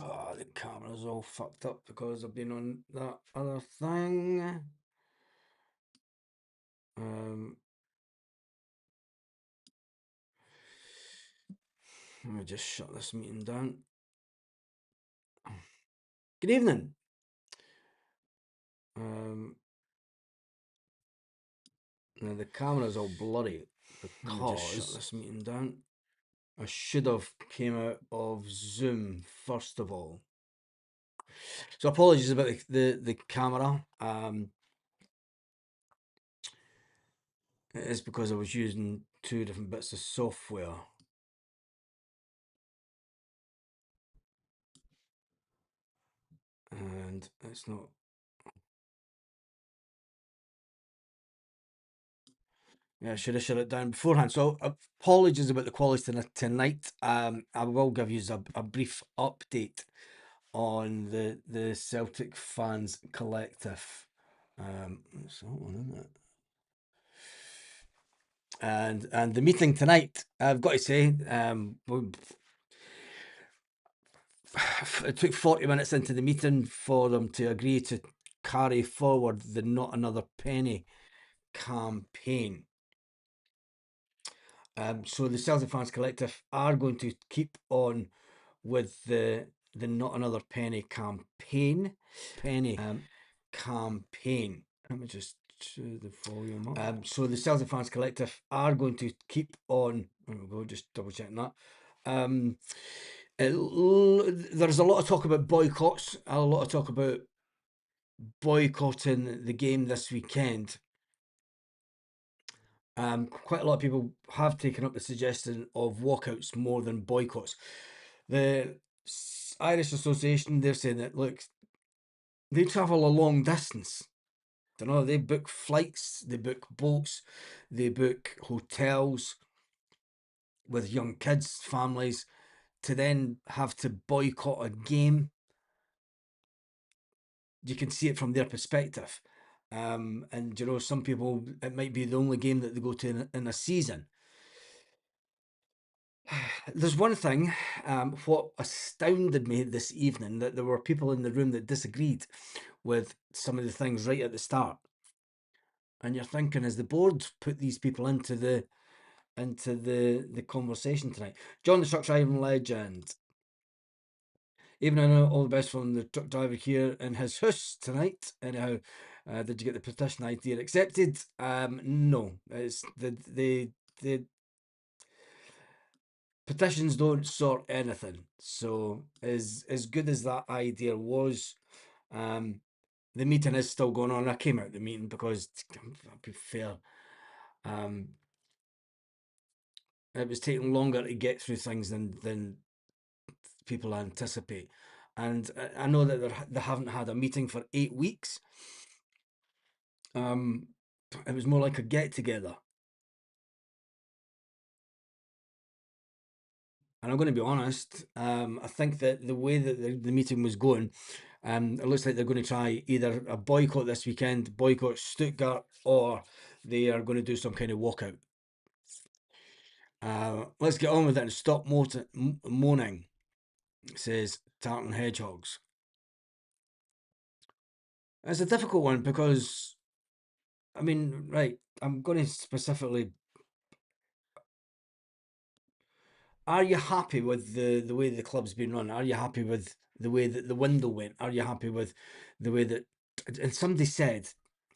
Oh, the camera's all fucked up because I've been on that other thing. Let me just shut this meeting down. Good evening. Now the camera's all blurry because let me just shut this meeting down. I should have came out of Zoom first of all. So apologies about the camera. It is because I was using two different bits of software. And it's not. Yeah, I should have shut it down beforehand. So apologies about the quality tonight. I will give you a brief update on the Celtic fans collective. It's that one, isn't it? And the meeting tonight, I've got to say, it took 40 minutes into the meeting for them to agree to carry forward the Not Another Penny campaign. So the Celtic fans collective are going to keep on with the Not Another Penny campaign. Campaign. Let me just turn the volume up. So the Celtic fans collective are going to keep on. We'll just double checking that. There's a lot of talk about boycotts. A lot of talk about boycotting the game this weekend. Quite a lot of people have taken up the suggestion of walkouts more than boycotts. The Irish Association, they're saying that, look, they travel a long distance. They book flights, they book boats, they book hotels with young kids, families, to then have to boycott a game. You can see it from their perspective. And some people, it might be the only game that they go to in a season. There's one thing, what astounded me this evening, that there were people in the room that disagreed with some of the things right at the start. And you're thinking, as the board put these people into the conversation tonight? John the truck driving legend. Even I know all the best from the truck driver here in his house tonight. Anyhow, did you get the petition idea accepted? No, it's the petitions don't sort anything. So as good as that idea was, the meeting is still going on. I came out of the meeting because, I'll be fair, it was taking longer to get through things than people anticipate. And I know that they haven't had a meeting for 8 weeks. It was more like a get together. And I'm going to be honest, I think that the way that the meeting was going, it looks like they're going to try either a boycott this weekend, boycott Stuttgart, or they are going to do some kind of walkout. Let's get on with it and stop moaning, says Tartan Hedgehogs. It's a difficult one because, I mean, right, I'm going to specifically... Are you happy with the way the club's been run? Are you happy with the way that the window went? Are you happy with the way that... And somebody said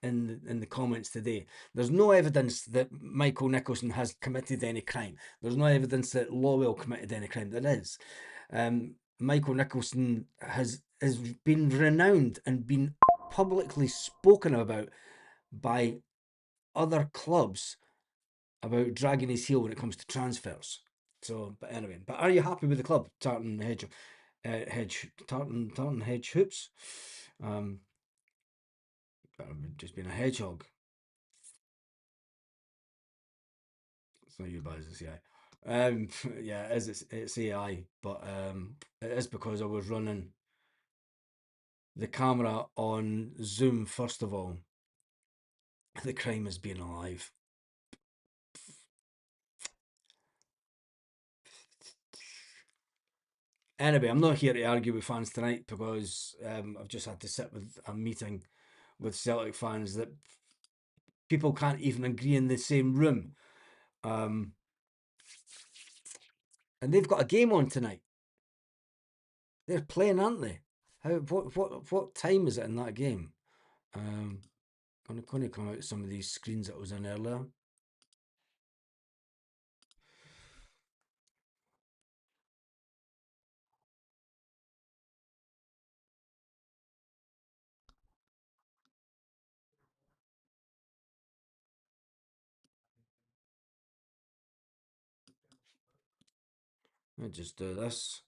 in the comments today, there's no evidence that Michael Nicholson has committed any crime. There's no evidence that Lawwell committed any crime. There is. Michael Nicholson has been renowned and been publicly spoken about by other clubs about dragging his heel when it comes to transfers. So, but anyway, but are you happy with the club, Tartan Hedge Hoops? Just being a hedgehog. It's not you, guys. It's AI. Yeah, it's AI, but it is because I was running the camera on Zoom first of all. The crime is being alive. Anyway, I'm not here to argue with fans tonight because I've just had to sit with a meeting with Celtic fans that people can't even agree in the same room. Um, and they've got a game on tonight. They're playing, aren't they? What time is it in that game? I'm going to come out some of these screens that was in earlier. I just do this.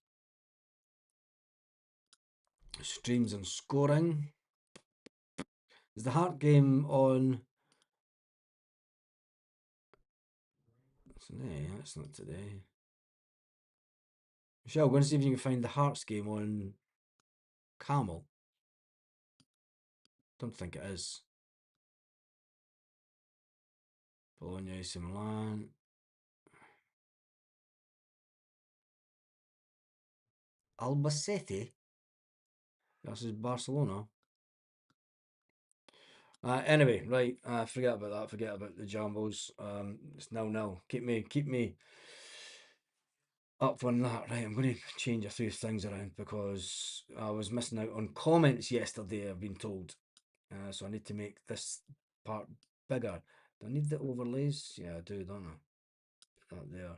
Streams and scoring. Is the Heart game on today? That's not today. Michelle, go and see if you can find the Hearts game on Camel. Don't think it is. Bologna, AC Milan. Albacete versus Barcelona. Anyway, right. Forget about that. Forget about the Jambos. It's 0-0. Keep me up on that. Right, I'm going to change a few things around because I was missing out on comments yesterday. I've been told, so I need to make this part bigger. Do I need the overlays? Yeah, I do, don't I? That there.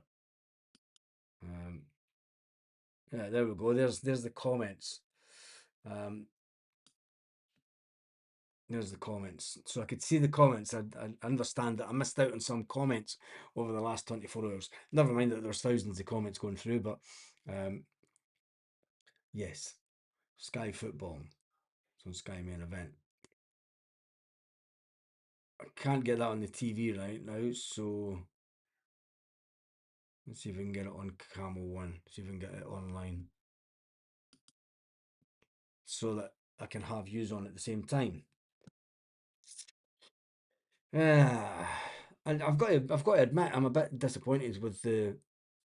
Yeah, there we go. There's the comments. Um, there's the comments. So I could see the comments. I understand that I missed out on some comments over the last 24 hours. Never mind that there's thousands of comments going through, but yes, Sky Football. It's on Sky Main Event. I can't get that on the TV right now, so let's see if we can get it on Camel One. See if we can get it online so that I can have views on at the same time. And I've got to admit I'm a bit disappointed with the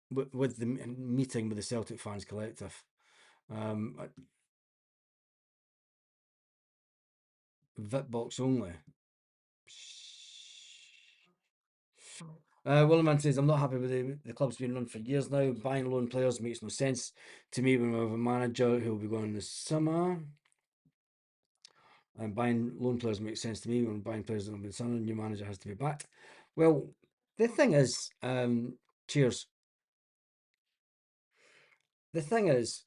meeting with the Celtic fans collective. Um, Vitbox only. Williman says, I'm not happy with the club's been run for years now. Buying loan players makes no sense to me when we have a manager who will be going this summer. And buying loan players makes sense to me when buying players that have been signed. A new manager has to be backed. Well, the thing is, cheers. The thing is,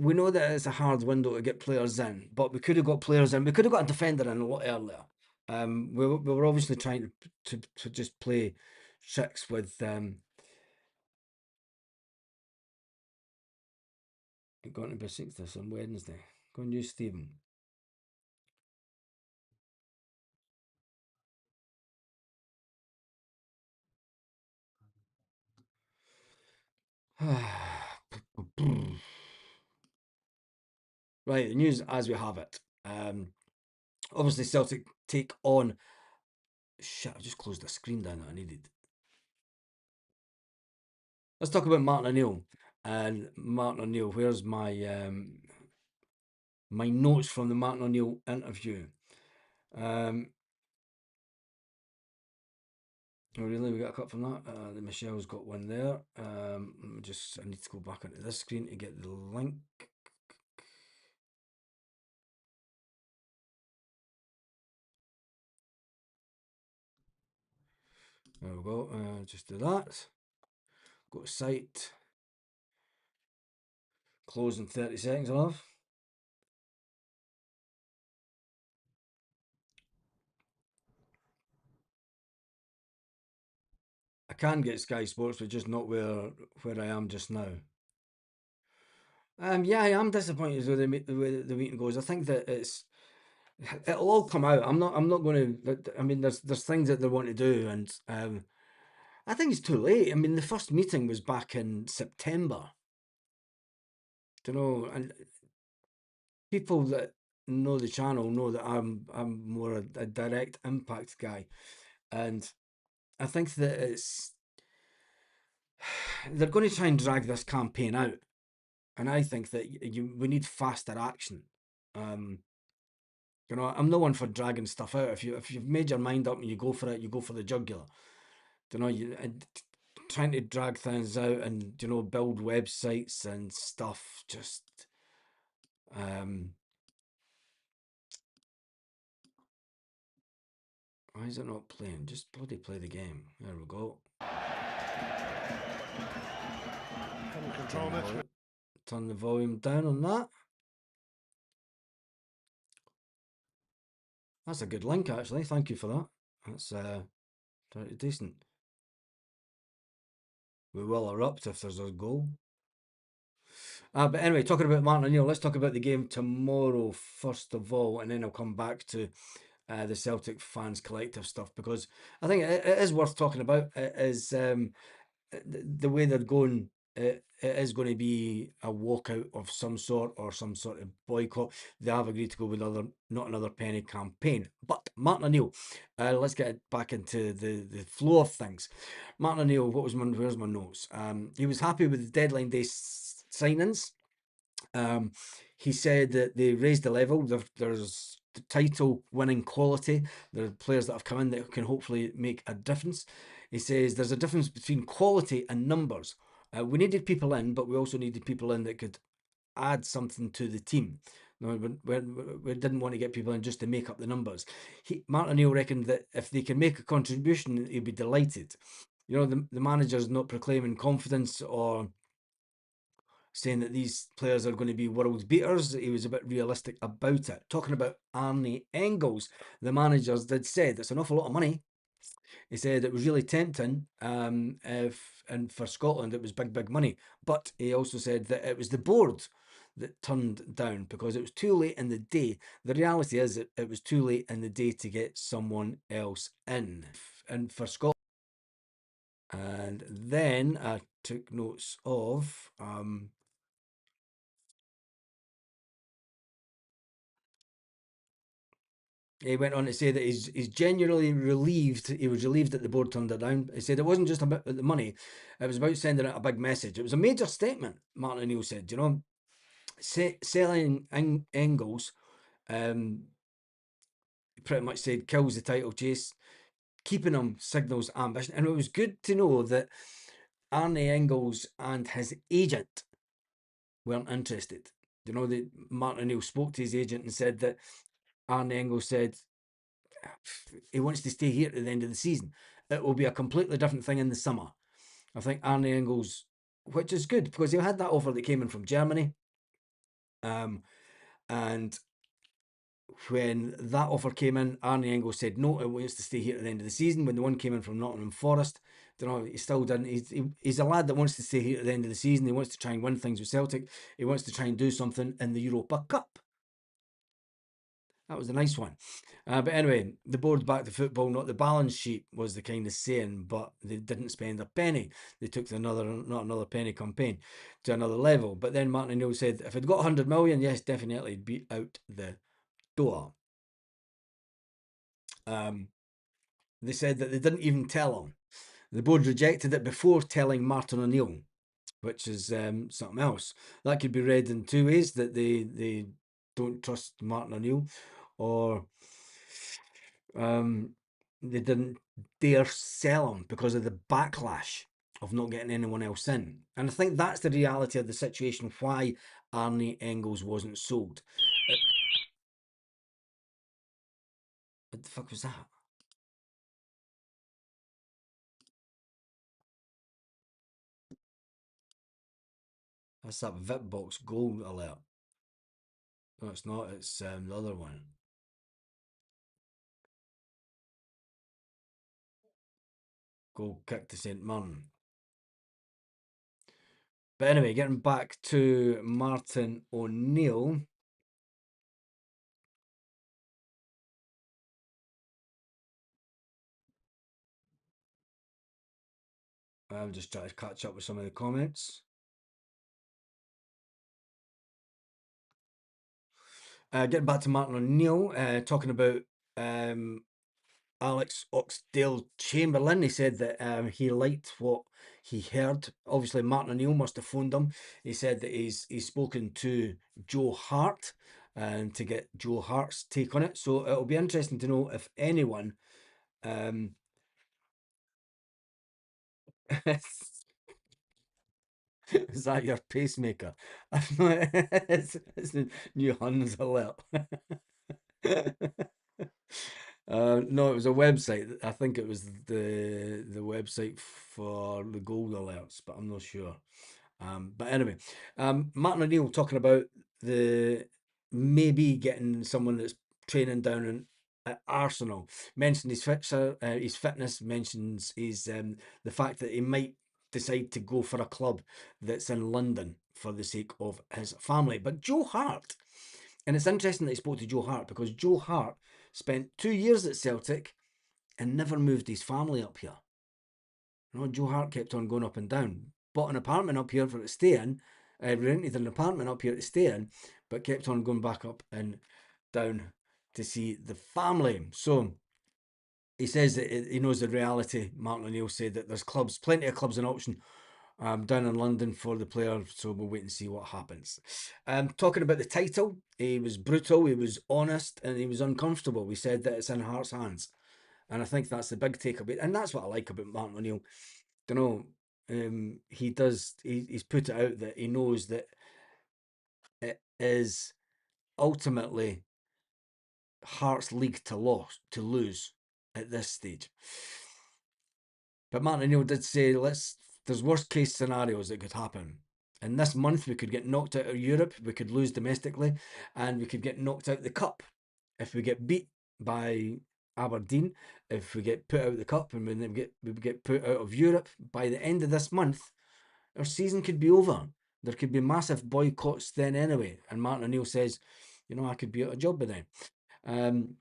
we know that it's a hard window to get players in, but we could have got players in. We could have got a defender in a lot earlier. We were obviously trying to just play tricks with going to be 60th on Wednesday. Go and use Stephen. Right, the news as we have it. Obviously Celtic take on. Shit, I just closed the screen down that I needed. Let's talk about Martin O'Neill. And Martin O'Neill, where's my notes from the Martin O'Neill interview? Oh, really? We got a cut from that? The Michelle's got one there. I need to go back into this screen to get the link. There we go. Just do that. Go to site. Close in 30 seconds, love. I can get Sky Sports, but just not where I am just now. Yeah, I am disappointed with the way the meeting goes. I think that it'll all come out. I'm not going to. I mean, there's things that they want to do, and I think it's too late. I mean, the first meeting was back in September. You know, and people that know the channel know that I'm more a direct impact guy, and I think that they're going to try and drag this campaign out, and I think that we need faster action. Um, I'm the one for dragging stuff out. If you've made your mind up and you go for it, you go for the jugular. Trying to drag things out and build websites and stuff. Just um, why is it not playing? Just bloody play the game. There we go. Turn the volume down on that. That's a good link, actually. Thank you for that. That's pretty decent. We will erupt if there's a goal. But anyway, talking about Martin O'Neill, let's talk about the game tomorrow first of all, and then I'll come back to the Celtic fans collective stuff, because I think it is worth talking about. It is the way they're going. It is going to be a walkout of some sort, or some sort of boycott. They have agreed to go with not another penny campaign. But Martin O'Neill, let's get back into the flow of things. Martin O'Neill, where's my notes? He was happy with the deadline day signings. He said that they raised the level. There's the title winning quality. There are players that have come in that can hopefully make a difference. He says there's a difference between quality and numbers. We needed people in, but we also needed people in that could add something to the team. No, we didn't want to get people in just to make up the numbers. Martin O'Neill reckoned that if they can make a contribution, he'd be delighted. The manager's not proclaiming confidence or saying that these players are going to be world beaters. He was a bit realistic about it. Talking about Arnie Engels, the managers did say that's an awful lot of money. He said it was really tempting, and for Scotland it was big money. But he also said that it was the board that turned down because it was too late in the day. The reality is that it was too late in the day to get someone else in. And for Scotland, and then I took notes of he went on to say that he's genuinely relieved. He was relieved that the board turned it down. He said it wasn't just about the money; it was about sending out a big message. It was a major statement. Martin O'Neill said, selling Engels, pretty much said kills the title chase. Keeping him signals ambition, and it was good to know that Arnie Engels and his agent weren't interested. That Martin O'Neill spoke to his agent and said that Arnie Engels said he wants to stay here at the end of the season. It will be a completely different thing in the summer. I think Arnie Engels, which is good because he had that offer that came in from Germany. And when that offer came in, Arnie Engels said no, he wants to stay here at the end of the season. When the one came in from Nottingham Forest, he still didn't. He's a lad that wants to stay here at the end of the season. He wants to try and win things with Celtic. He wants to try and do something in the Europa Cup. That was a nice one. But anyway, the board's back to football, not the balance sheet, was the kind of saying, but they didn't spend a penny. They took not another penny campaign to another level. But then Martin O'Neill said, if it got 100 million, yes, definitely it'd be out the door. They said that they didn't even tell him. The board rejected it before telling Martin O'Neill, which is something else. That could be read in two ways, that they don't trust Martin O'Neill, or they didn't dare sell him because of the backlash of not getting anyone else in. And I think that's the reality of the situation, why Arnie Engels wasn't sold. What the fuck was that? That's that Vitbox goal alert. No, it's not. It's the other one. Goal kick to St. Mirren. But anyway, getting back to Martin O'Neill. I'm just trying to catch up with some of the comments. Getting back to Martin O'Neill, talking about Alex Oxdale Chamberlain. He said that he liked what he heard. Obviously, Martin O'Neill must have phoned him. He said that he's spoken to Joe Hart and to get Joe Hart's take on it. So it'll be interesting to know if anyone. Um, is that your pacemaker? It's the new Huns alert. No, it was a website. I think it was the website for the gold alerts, but I'm not sure. But anyway, Martin O'Neill talking about the maybe getting someone that's training down in at Arsenal. Mentioned his fitness. Mentions the fact that he might decide to go for a club that's in London for the sake of his family. But Joe Hart, and it's interesting that he spoke to Joe Hart because Joe Hart spent 2 years at Celtic and never moved his family up here. You know, Joe Hart kept on going up and down. Bought an apartment up here for to stay in, rented an apartment up here to stay in, but kept on going back up and down to see the family. So he says that he knows the reality. Martin O'Neill said that there's clubs, plenty of clubs in auction down in London for the player. So we'll wait and see what happens. Talking about the title, he was brutal, he was honest, and he was uncomfortable. We said that it's in Heart's hands. And I think that's the big takeaway. And that's what I like about Martin O'Neill. Don't know. He does. He's put it out that he knows that it is ultimately Hearts' league to lose at this stage. But Martin O'Neill did say, "Let's. There's worst case scenarios that could happen. In this month, we could get knocked out of Europe. We could lose domestically, and we could get knocked out of the cup if we get beat by Aberdeen. If we get put out of the cup and we get put out of Europe by the end of this month, our season could be over. There could be massive boycotts then anyway." And Martin O'Neill says, I could be out of job by then. Um,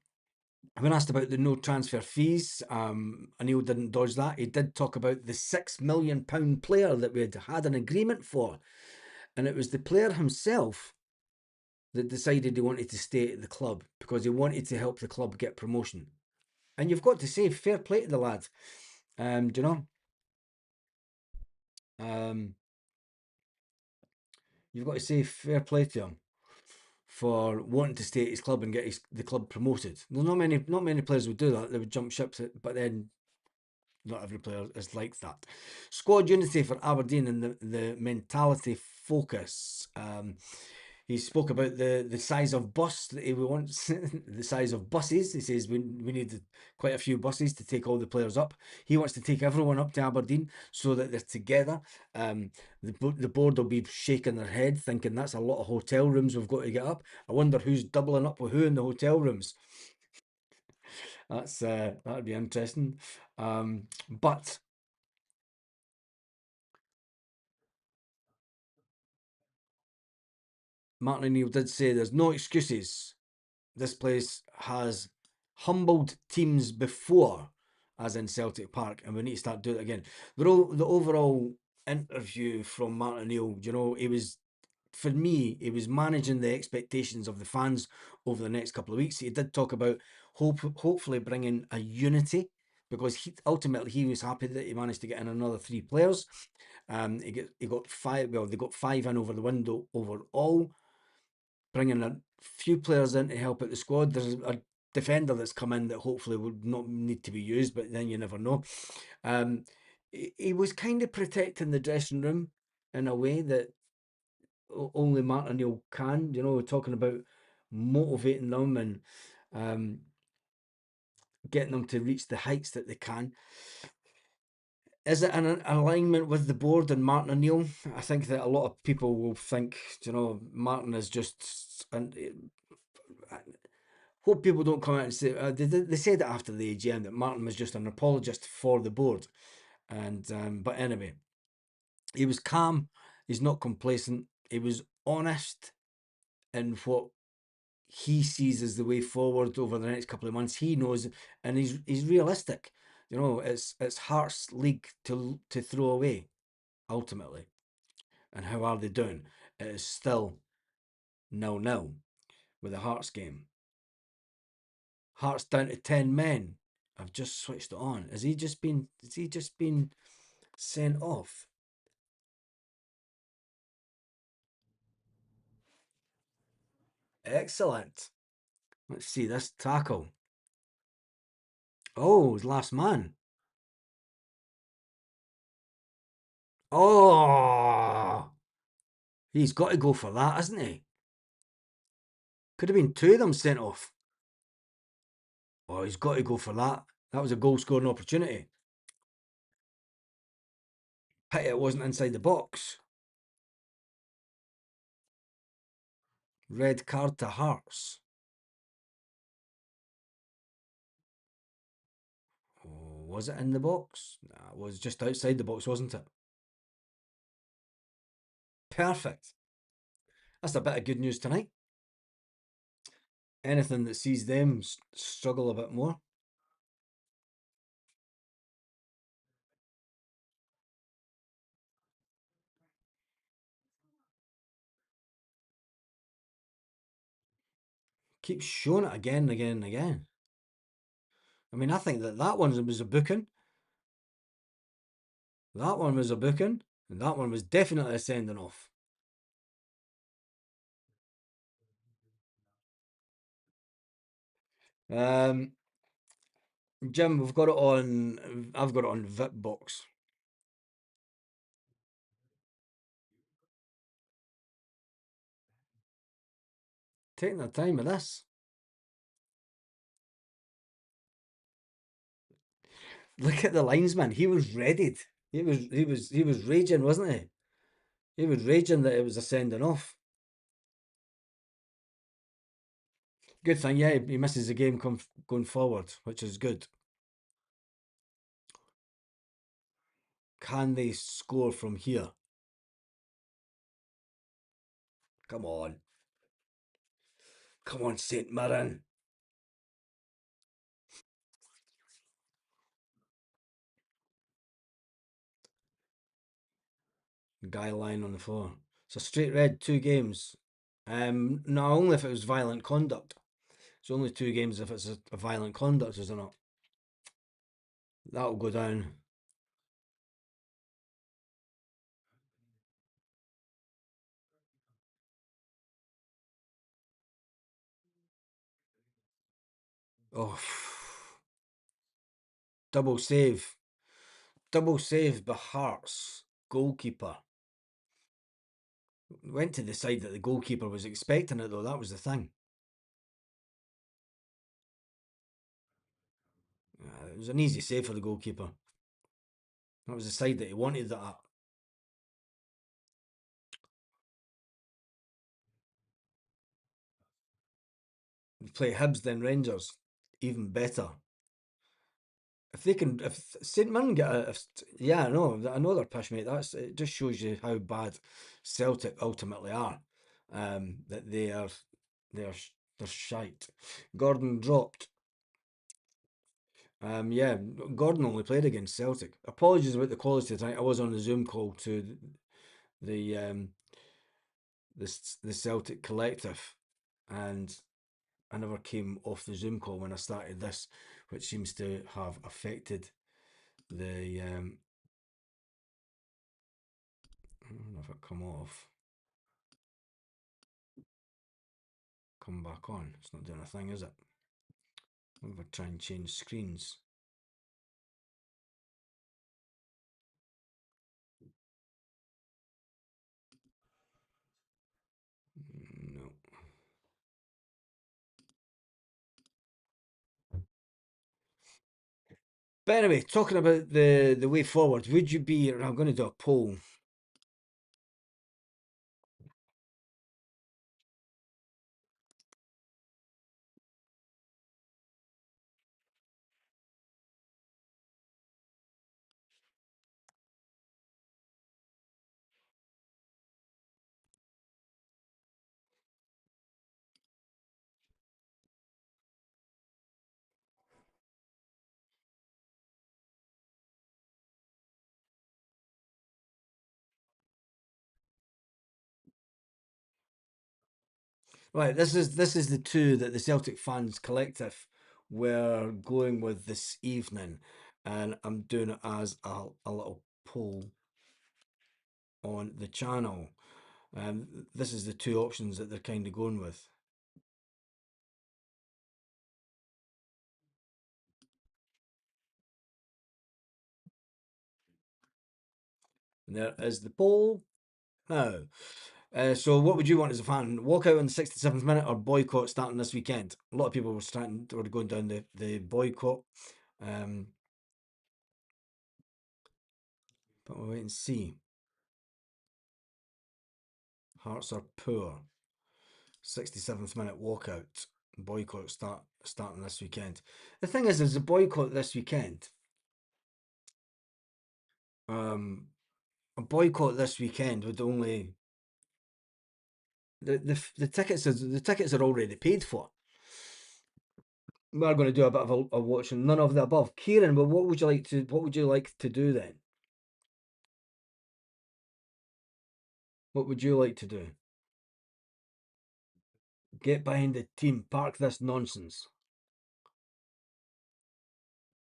when asked about the no transfer fees, O'Neill didn't dodge that. He did talk about the £6 million player that we had an agreement for. And it was the player himself that decided he wanted to stay at the club because he wanted to help the club get promotion. And you've got to say, fair play to the lad. Do you know? Um, you've got to say fair play to him for wanting to stay at his club and get the club promoted. There's not many players would do that. They would jump ships, but then not every player is like that. Squad unity for Aberdeen and the mentality focus. He spoke about the size of bus that he wants, the size of buses. He says we need quite a few buses to take all the players up. He wants to take everyone up to Aberdeen so that they're together. The board will be shaking their head, thinking that's a lot of hotel rooms we've got to get up. I wonder who's doubling up with who in the hotel rooms. That'd be interesting. But Martin O'Neill did say there's no excuses. This place has humbled teams before, as in Celtic Park, and we need to start doing it again. The overall interview from Martin O'Neill, he was, for me, he was managing the expectations of the fans over the next couple of weeks. He did talk about hopefully bringing a unity because ultimately he was happy that he managed to get in another 3 players. He got 5. Well, they got 5 in over the window overall, bringing a few players in to help out the squad. There's a defender that's come in that hopefully would not need to be used, but then you never know. He was kind of protecting the dressing room in a way that only Martin O'Neill can. Talking about motivating them and um, getting them to reach the heights that they can. Is it an alignment with the board and Martin O'Neill? I think that a lot of people will think, Martin is just. And hope people don't come out and say they said it after the AGM that Martin was just an apologist for the board, and but anyway, he was calm. He's not complacent. He was honest in what he sees as the way forward over the next couple of months. He knows, and he's realistic. It's Hearts' league to throw away ultimately. And how are they doing? It is still 0-0 with the Hearts game. Hearts down to 10 men I've just switched it on. Has he just been? Has he just been sent off? Excellent. Let's see this tackle. Oh, his last man. Oh, he's got to go for that, hasn't he? Could have been two of them sent off. Oh, he's got to go for that. That was a goal scoring opportunity. Pity it wasn't inside the box. Red card to Hearts. Oh, was it in the box? Nah, it was just outside the box, wasn't it? Perfect. That's a bit of good news tonight. Anything that sees them struggle a bit more. Keep showing it again and again and again. I mean, I think that one was a booking. That one was a booking. And that one was definitely a sending off. Um, Jim, we've got it on. I've got it on VipBox. Taking their time with this. Look at the linesman. He was readied. He was raging, wasn't he? He was raging that it was a sending off. Good thing, yeah. He misses the game going forward, which is good. Can they score from here? Come on. Come on, St. Mirren. Guy lying on the floor. So straight red, 2 games. No, only if it was violent conduct. It's only 2 games if it's a violent conduct, is it not? That'll go down. Oh, double save. Double save by Hearts. Goalkeeper. Went to the side that the goalkeeper was expecting it, though. That was the thing. It was an easy save for the goalkeeper. That was the side that he wanted that at. We play Hibs then Rangers. Even better. If they can, if St Mirren get a, if, yeah, I know they're pish, mate. It just shows you how bad Celtic ultimately are. That they're they're shite. Gordon dropped. Yeah, Gordon only played against Celtic. Apologies about the quality tonight. I was on the Zoom call to the the Celtic collective, and I never came off the Zoom call when I started this, which seems to have affected the. I don't know if it come off, come back on. It's not doing a thing, is it? I'm going to try and change screens. No. But anyway, talking about the way forward, would you be? I'm going to do a poll. Right, this is the two that the Celtic fans collective we're going with this evening, and I'm doing it as a little poll on the channel. This is the two options that they're kind of going with. And there is the poll now. So, what would you want as a fan? Walk out in the 67th minute or boycott starting this weekend? A lot of people were going down the boycott. But we'll wait and see. Hearts are poor. 67th minute walkout. Boycott starting this weekend. The thing is a boycott this weekend. A boycott this weekend would only the tickets are already paid for. We're going to do a bit of a watching. None of the above. Kieran, well, what would you like to do then? What would you like to do? Get behind the team. Park this nonsense.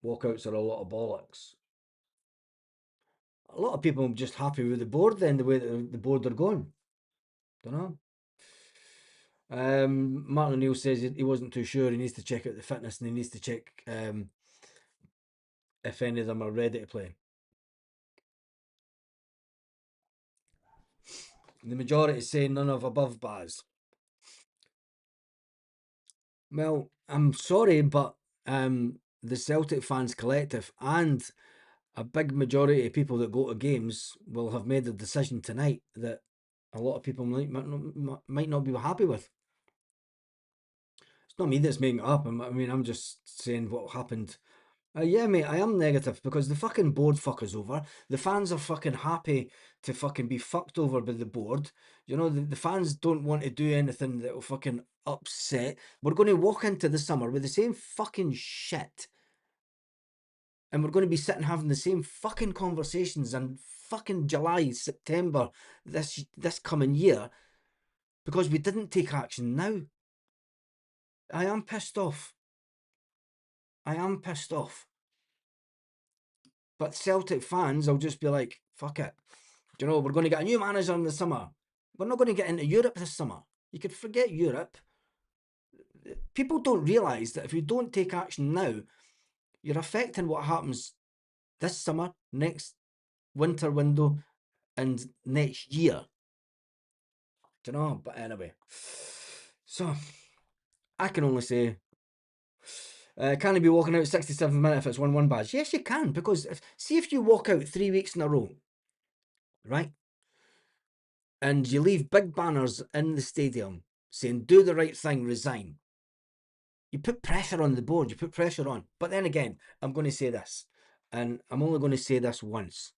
Walkouts are a lot of bollocks. A lot of people are just happy with the board then, the way that the board are going. Don't know. Martin O'Neill says he wasn't too sure. He needs to check out the fitness and he needs to check if any of them are ready to play. The majority say none of above, Baz. Well, I'm sorry, but the Celtic fans collective and a big majority of people that go to games will have made a decision tonight that a lot of people might not be happy with. It's not me that's making it up. I'm just saying what happened. Yeah, mate, I am negative because the fucking board fuck us over. The fans are fucking happy to fucking be fucked over by the board. You know, the fans don't want to do anything that will fucking upset. We're going to walk into the summer with the same fucking shit. And we're going to be sitting having the same fucking conversations in fucking July, September this coming year because we didn't take action now. I am pissed off. I am pissed off. But Celtic fans will just be like, fuck it. Do you know, we're going to get a new manager in the summer. We're not going to get into Europe this summer. You could forget Europe. People don't realise that if you don't take action now, you're affecting what happens this summer, next winter window, and next year. Do you know? But anyway. So, I can only say, can he be walking out 67th minute if it's 1-1 badge? Yes, you can, because see if you walk out 3 weeks in a row, right? And you leave big banners in the stadium saying, do the right thing, resign. You put pressure on the board, you put pressure on. But then again, I'm going to say this, and I'm only going to say this once,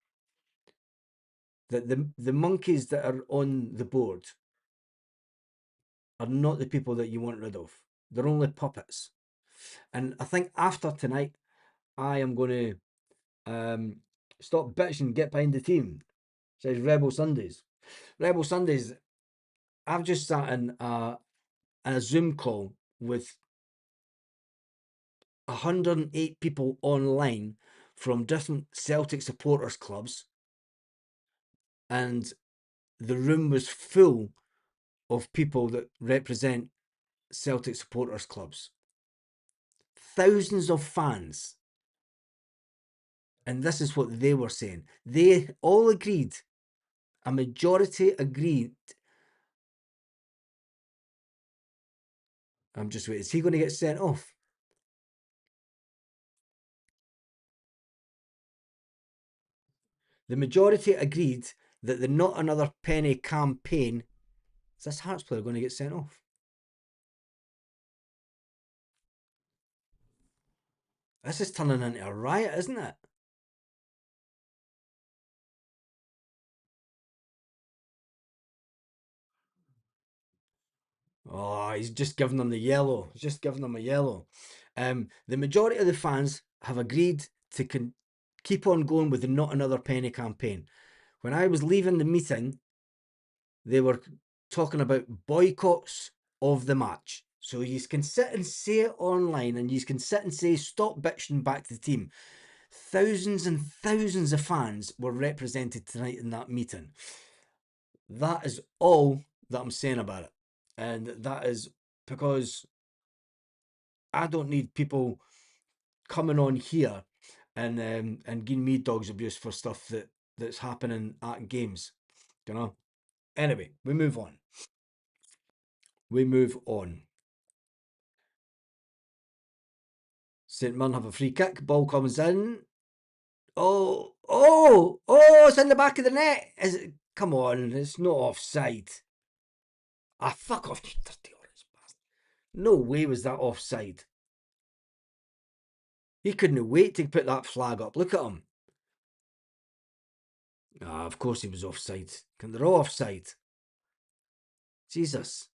that the monkeys that are on the board are not the people that you want rid of. They're only puppets. And I think after tonight, I am going to stop bitching, get behind the team, says Rebel Sundays. Rebel Sundays, I've just sat in a Zoom call with 108 people online from different Celtic supporters clubs, and the room was full of people that represent Celtic supporters clubs. Thousands of fans. And this is what they were saying. They all agreed, a majority agreed. I'm just waiting. Is he going to get sent off? The majority agreed that the Not Another Penny campaign. Is this Hearts player going to get sent off? This is turning into a riot, isn't it? Oh, he's just giving them the yellow. He's just giving them a yellow. The majority of the fans have agreed to keep on going with the Not Another Penny campaign. When I was leaving the meeting, they were talking about boycotts of the match. So you can sit and say it online, and you can sit and say, stop bitching back to the team. Thousands and thousands of fans were represented tonight in that meeting. That is all that I'm saying about it. And that is because I don't need people coming on here and giving me dog's abuse for stuff that's happening at games. You know? Anyway, we move on. We move on. St. Mirren have a free kick. Ball comes in. Oh, it's in the back of the net. Is it? Come on, it's not offside. Ah, fuck off, you dirty orange bastard. No way was that offside. He couldn't wait to put that flag up. Look at him. Ah, of course he was offside. They're all offside. Jesus.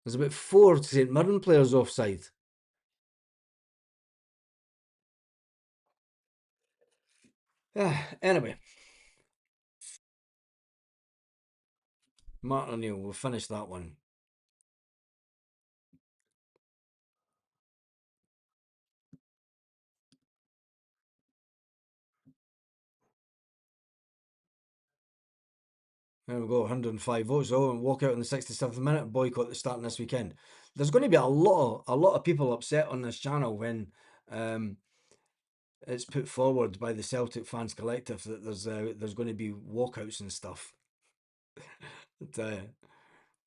There's about 4 St Mirren players offside. Anyway, Martin O'Neill, we'll finish that one. There we go, 105 votes. Oh, and walk out in the 67th minute. Boycott that's starting this weekend. There's going to be a lot of people upset on this channel when um, it's put forward by the Celtic fans collective that there's going to be walkouts and stuff.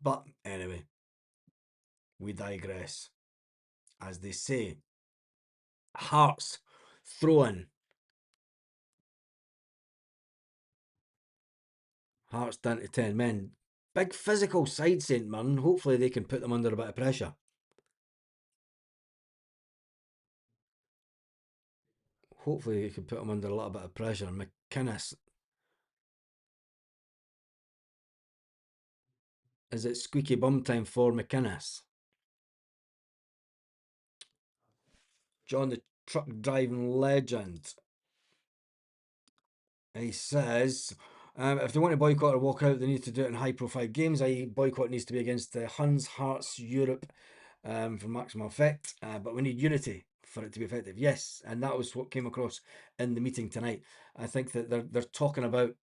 But anyway, we digress. As they say, Hearts throwing. Hearts down to 10 men. Big physical side, St Mirren. Hopefully they can put them under a bit of pressure. Hopefully they can put them under a little bit of pressure. McInnes. Is it squeaky bum time for McInnes? John the truck driving legend. He says, if they want to boycott or walk out, they need to do it in high profile games, i.e., boycott needs to be against the Huns, Hearts, Europe for maximum effect. But we need unity for it to be effective. Yes, and that was what came across in the meeting tonight. I think that they're talking about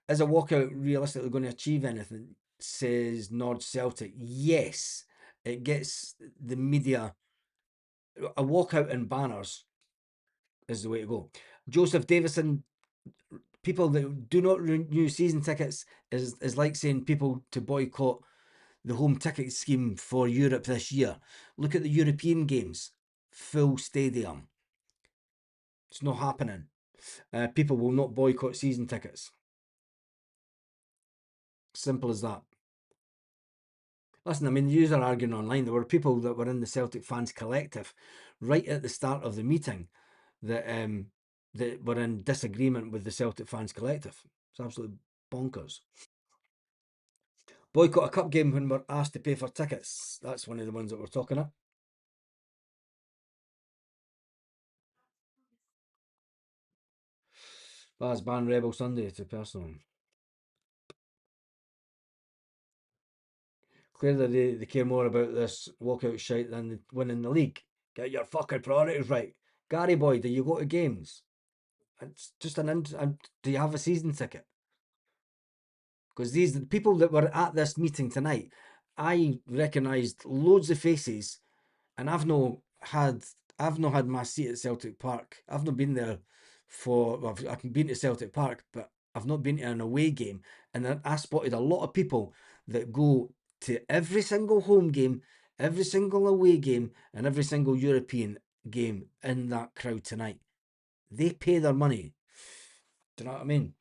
is a walkout realistically going to achieve anything? Says Nord Celtic. Yes, it gets the media. A walkout in banners is the way to go. Joseph Davison, people that do not renew season tickets is like saying people to boycott the home ticket scheme for Europe this year. Look at the European games, full stadium. It's not happening. People will not boycott season tickets. Simple as that. Listen, I mean, you are arguing online. There were people that were in the Celtic fans collective right at the start of the meeting that were in disagreement with the Celtic fans collective. It's absolutely bonkers. Boycott a cup game when we're asked to pay for tickets. That's one of the ones that we're talking about. That's ban Rebel Sunday to personal. Clearly, they care more about this walkout shite than winning the league. Get your fucking priorities right. Gary boy, do you go to games? It's just do you have a season ticket? Because these people that were at this meeting tonight, I recognised loads of faces, and I've not had my seat at Celtic Park. I've not been there I've been to Celtic Park, but I've not been to an away game. And I spotted a lot of people that go to every single home game, every single away game, and every single European game in that crowd tonight. They pay their money. Do you know what I mean?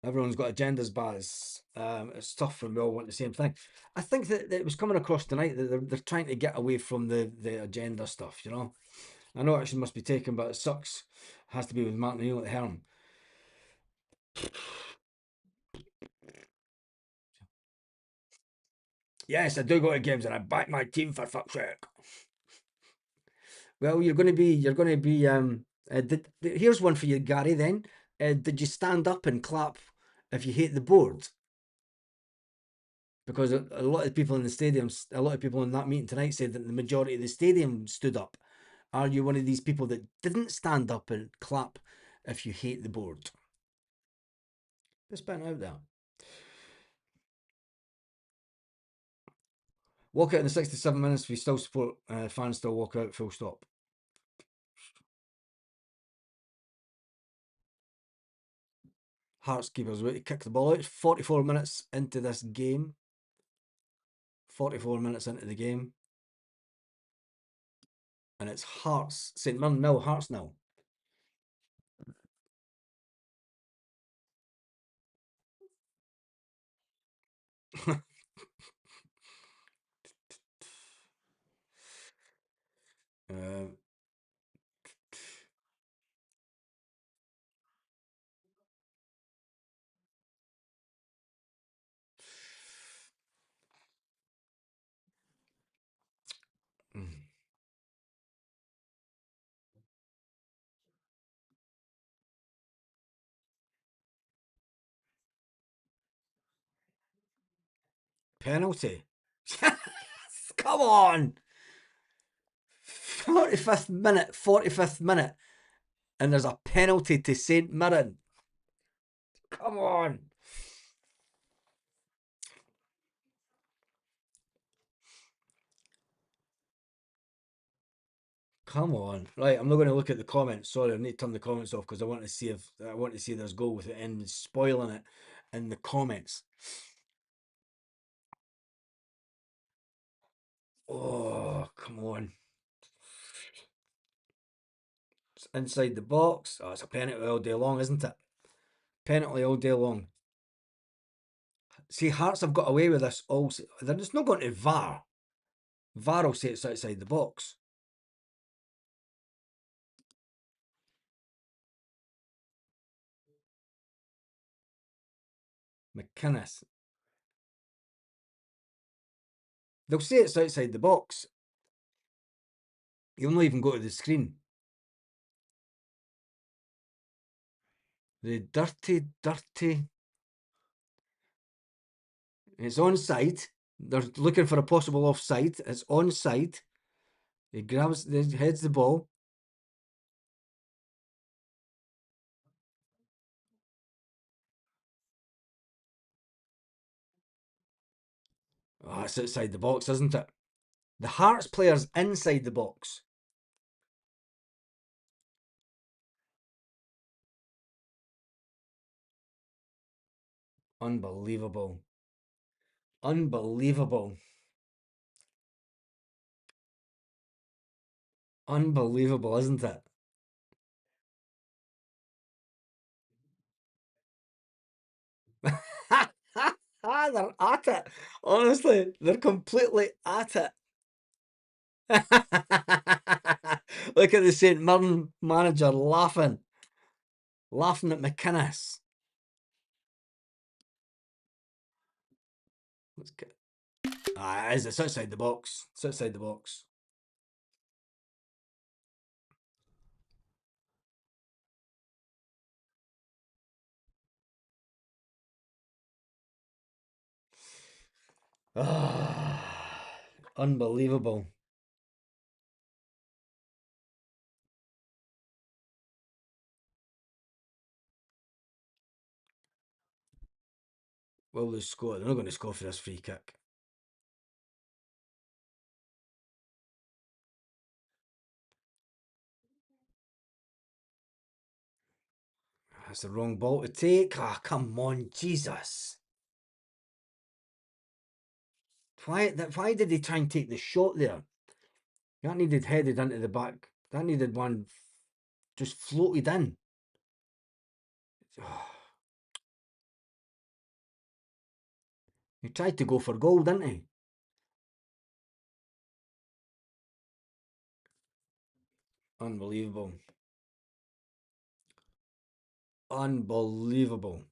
Everyone's got agendas, Baz. It's tough when we all want the same thing. I think that it was coming across tonight that they're trying to get away from the agenda stuff, you know? I know action must be taken, but it sucks. It has to be with Martin O'Neill at the helm. Yes, I do go to games and I back my team for fuck's sake. Well, you're going to be. Here's one for you, Gary. Then, did you stand up and clap if you hate the board? because a lot of people in the stadiums, a lot of people in that meeting tonight said that the majority of the stadium stood up. Are you one of these people that didn't stand up and clap if you hate the board? Just putting out there. Walk out in the 67 minutes. We still support fans. Still walk out. Full stop. Hearts keepers way to kick the ball out. 44 minutes into this game. 44 minutes into the game. And it's Hearts. St Mirren nil, Hearts nil. uh, penalty. Come on. 45th minute, and there's a penalty to St Mirren. Come on. Come on. Right, I'm not going to look at the comments. Sorry, I need to turn the comments off because I want to see if there's goal with it and spoiling it in the comments. Oh, come on. It's inside the box. Oh, it's a penalty all day long, isn't it? Penalty all day long. See, Hearts have got away with this all. They're just not going to VAR. VAR will say it's outside the box. McInnes. They'll say it's outside the box. You'll not even go to the screen. The dirty. It's onside. They're looking for a possible offside. It's onside. He heads the ball. Oh, it's outside the box, isn't it? The Hearts player's inside the box. Unbelievable. Unbelievable. Unbelievable, isn't it? They're at it. Honestly, they're completely at it. Look at the St Mirren manager laughing at McInnes. Let's get. Ah, it is. It's outside the box. It's outside the box. Ah, unbelievable. Will they score? They're not going to score for this free kick. That's the wrong ball to take. Ah, oh, come on, Jesus. Why did they try and take the shot there? That needed headed into the back. That needed one just floated in. He tried to go for goal, didn't he? Unbelievable. Unbelievable.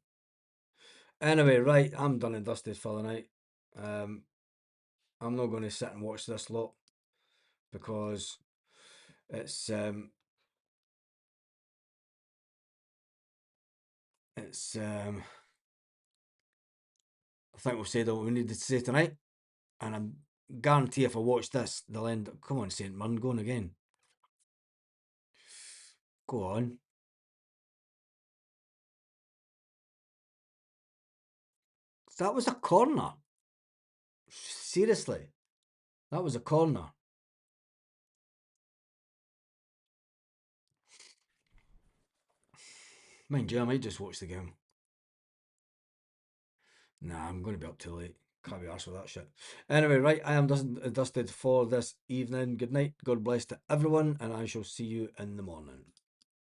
Anyway, right, I'm done and dusted for the night. I'm not going to sit and watch this lot because it's I think we've said all we needed to say tonight. And I guarantee if I watch this, they'll end up. Come on, St. Mirren, going again. Go on. That was a corner. Seriously. That was a corner. Mind you, I might just watch the game. Nah, I'm going to be up too late. Can't be arsed with that shit. Anyway, right, I am dusted for this evening. Good night. God bless to everyone, and I shall see you in the morning.